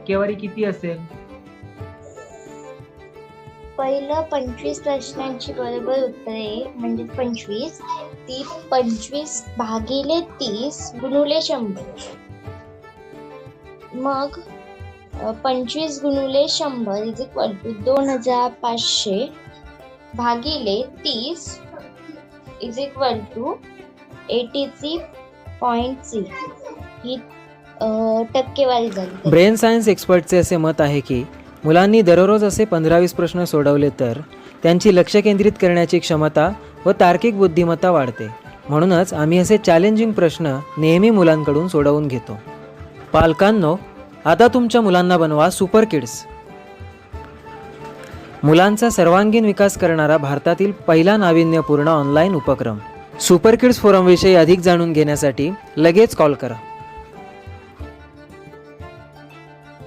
टक्केवारी किती असेल? पहिलं 25 प्रश्नांची बरोबर उत्तरे म्हणजे 25, ती 25 भागिले 30 गुणुले 100. मग 25 गुणुले 100 इज इक्वल टू 2500 भागिले 30 इज इक्वल टू 83.6. ही टक्केवारी झाली. ब्रेन सायन्स एक्सपर्टचे असे मत आहे की मुलांनी दररोज असे 15-20 प्रश्न सोडवले तर त्यांची लक्ष केंद्रित करण्याची क्षमता व तार्किक बुद्धिमत्ता वाढते. म्हणूनच आम्ही असे चॅलेंजिंग प्रश्न नेहमी मुलांकडून सोडवून घेतो. पालकांनो, आता तुमच्या मुलांना बनवा सुपर किड्स. मुलांचा सर्वांगीण विकास करणारा भारतातील पहिला नाविन्यपूर्ण ऑनलाईन उपक्रम. सुपर किड्स फोरमविषयी अधिक जाणून घेण्यासाठी लगेच कॉल करा.